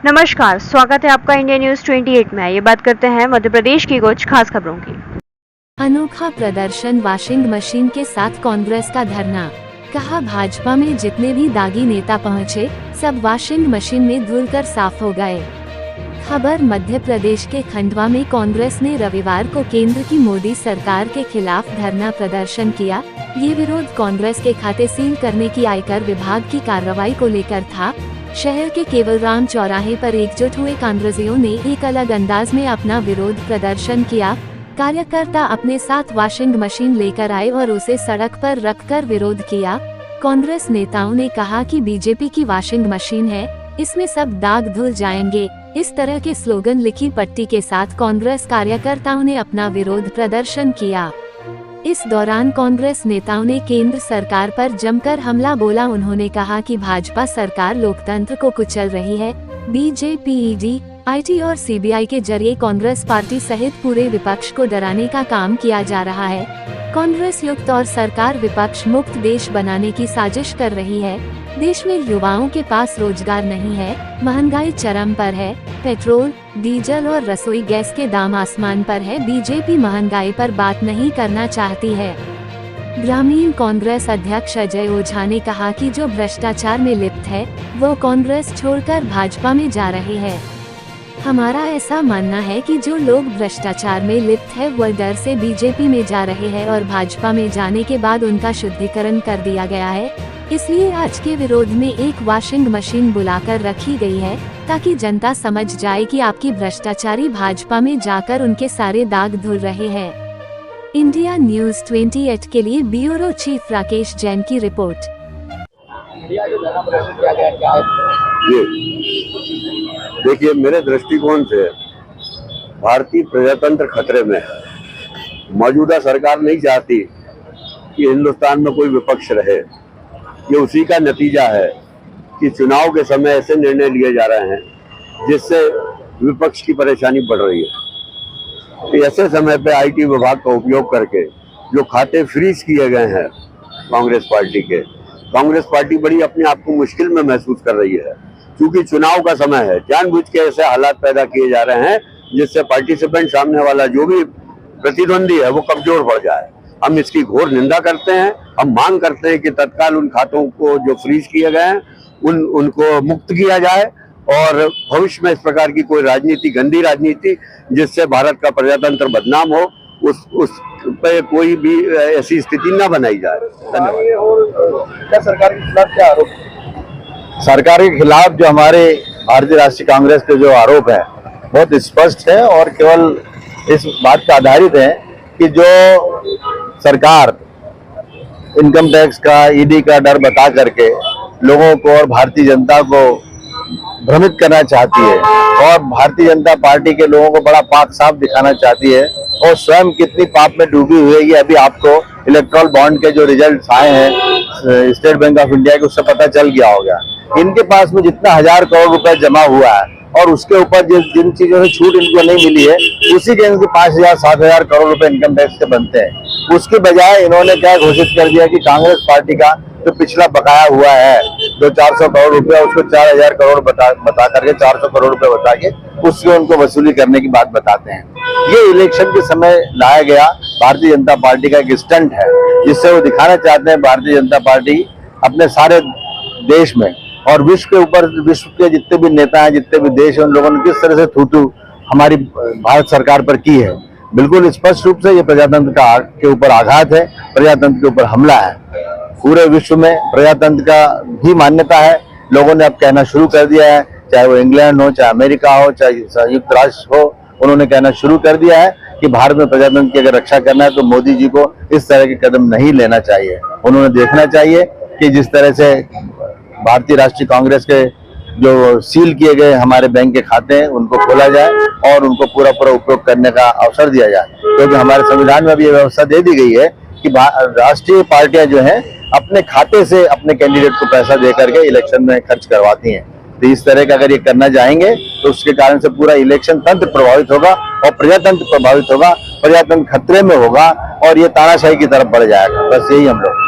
नमस्कार, स्वागत है आपका इंडिया न्यूज 28 में। ये बात करते हैं मध्य प्रदेश की कुछ खास खबरों की। अनोखा प्रदर्शन, वॉशिंग मशीन के साथ कांग्रेस का धरना। कहा, भाजपा में जितने भी दागी नेता पहुंचे, सब वॉशिंग मशीन में धुलकर साफ हो गए। खबर, मध्य प्रदेश के खंडवा में कांग्रेस ने रविवार को केंद्र की मोदी सरकार के खिलाफ धरना प्रदर्शन किया। ये विरोध कांग्रेस के खाते सील करने की आयकर विभाग की कार्रवाई को लेकर था। शहर के केवलराम चौराहे पर एकजुट हुए कांग्रेसियों ने एक अलग अंदाज में अपना विरोध प्रदर्शन किया। कार्यकर्ता अपने साथ वॉशिंग मशीन लेकर आए और उसे सड़क पर रखकर विरोध किया। कांग्रेस नेताओं ने कहा कि बीजेपी की वॉशिंग मशीन है, इसमें सब दाग धुल जाएंगे। इस तरह के स्लोगन लिखी पट्टी के साथ कांग्रेस कार्यकर्ताओं ने अपना विरोध प्रदर्शन किया। इस दौरान कांग्रेस नेताओं ने केंद्र सरकार पर जमकर हमला बोला। उन्होंने कहा कि भाजपा सरकार लोकतंत्र को कुचल रही है। बीजेपी, ईडी, आईटी और सीबीआई के जरिए कांग्रेस पार्टी सहित पूरे विपक्ष को डराने का काम किया जा रहा है। कांग्रेस युक्त और सरकार विपक्ष मुक्त देश बनाने की साजिश कर रही है। देश में युवाओं के पास रोजगार नहीं है, महंगाई चरम पर है, पेट्रोल, डीजल और रसोई गैस के दाम आसमान पर है। बीजेपी महंगाई पर बात नहीं करना चाहती है। ग्रामीण कांग्रेस अध्यक्ष अजय ओझा ने कहा कि जो भ्रष्टाचार में लिप्त है, वो कांग्रेस छोड़कर भाजपा में जा रहे हैं। हमारा ऐसा मानना है कि जो लोग भ्रष्टाचार में लिप्त है, वो डर से बीजेपी में जा रहे हैं और भाजपा में जाने के बाद उनका शुद्धिकरण कर दिया गया है। इसलिए आज के विरोध में एक वॉशिंग मशीन बुलाकर रखी गई है, ताकि जनता समझ जाए कि आपकी भ्रष्टाचारी भाजपा में जाकर उनके सारे दाग धुल रहे हैं। इंडिया न्यूज 28 के लिए ब्यूरो चीफ राकेश जैन की रिपोर्ट। देखिए, मेरे दृष्टिकोण से भारतीय प्रजातंत्र खतरे में है। मौजूदा सरकार नहीं चाहती कि हिंदुस्तान में कोई विपक्ष रहे। ये उसी का नतीजा है कि चुनाव के समय ऐसे निर्णय लिए जा रहे हैं जिससे विपक्ष की परेशानी बढ़ रही है। ऐसे समय पे आईटी विभाग का उपयोग करके जो खाते फ्रीज किए गए हैं कांग्रेस पार्टी बड़ी अपने आप को मुश्किल में महसूस कर रही है, क्योंकि चुनाव का समय है। जानबूझ के ऐसे हालात पैदा किए जा रहे हैं जिससे पार्टिसिपेंट, सामने वाला जो भी प्रतिद्वंदी है, वो कमजोर पड़ जाए। हम इसकी घोर निंदा करते हैं। हम मांग करते हैं कि तत्काल उन खातों को जो फ्रीज किए गए हैं उनको मुक्त किया जाए और भविष्य में इस प्रकार की कोई राजनीति, गंदी राजनीति जिससे भारत का प्रजातंत्र बदनाम हो, उस पे कोई भी ऐसी स्थिति न बनाई जाए। धन्यवाद। क्या सरकार के खिलाफ क्या आरोप? सरकार के खिलाफ जो हमारे भारतीय राष्ट्रीय कांग्रेस के जो आरोप है बहुत स्पष्ट है और केवल इस बात पर आधारित है कि जो सरकार इनकम टैक्स का, ईडी का डर बता करके लोगों को और भारतीय जनता को भ्रमित करना चाहती है और भारतीय जनता पार्टी के लोगों को बड़ा पाक साफ दिखाना चाहती है और स्वयं कितनी पाप में डूबी हुई है, ये अभी आपको इलेक्ट्रल बॉन्ड के जो रिजल्ट आए हैं स्टेट बैंक ऑफ इंडिया के, उससे पता चल गया होगा। इनके पास में जितना 1000 करोड़ रुपए जमा हुआ है और उसके ऊपर जिन चीजों से छूट इनको नहीं मिली है, उसी के इनके 5000-7000 करोड़ रुपए इनकम टैक्स के बनते हैं। उसके बजाय इन्होंने क्या घोषित कर दिया कि कांग्रेस पार्टी का जो पिछला बकाया हुआ है जो 400 करोड़ रुपया, उसको 4000 करोड़ बता करके 400 करोड़ रुपए बता के उससे उनको वसूली करने की बात बताते हैं। ये इलेक्शन के समय लाया गया भारतीय जनता पार्टी का एक स्टंट है, जिससे वो दिखाना चाहते हैं भारतीय जनता पार्टी अपने सारे देश में और विश्व के जितने भी नेता हैं, जितने भी देश हैं, उन लोगों ने किस तरह से थूथू हमारी भारत सरकार पर की है। बिल्कुल स्पष्ट रूप से ये प्रजातंत्र के ऊपर आघात है, प्रजातंत्र के ऊपर हमला है। पूरे विश्व में प्रजातंत्र का भी मान्यता है। लोगों ने अब कहना शुरू कर दिया है, चाहे वो इंग्लैंड हो, चाहे अमेरिका हो, चाहे संयुक्त राष्ट्र हो, उन्होंने कहना शुरू कर दिया है कि भारत में प्रजातंत्र की अगर रक्षा करना है तो मोदी जी को इस तरह के कदम नहीं लेना चाहिए। उन्होंने देखना चाहिए कि जिस तरह से भारतीय राष्ट्रीय कांग्रेस के जो सील किए गए हमारे बैंक के खाते हैं उनको खोला जाए और उनको पूरा उपयोग करने का अवसर दिया जाए, क्योंकि हमारे संविधान में भी ये व्यवस्था दे दी गई है कि राष्ट्रीय पार्टियां जो हैं अपने खाते से अपने कैंडिडेट को पैसा दे करके इलेक्शन में खर्च करवाती हैं। तो इस तरह का अगर ये करना चाहेंगे तो उसके कारण से पूरा इलेक्शन तंत्र प्रभावित होगा और प्रजातंत्र प्रभावित होगा, प्रजातंत्र खतरे में होगा और ये तानाशाही की तरफ बढ़ जाएगा। बस यही हम लोग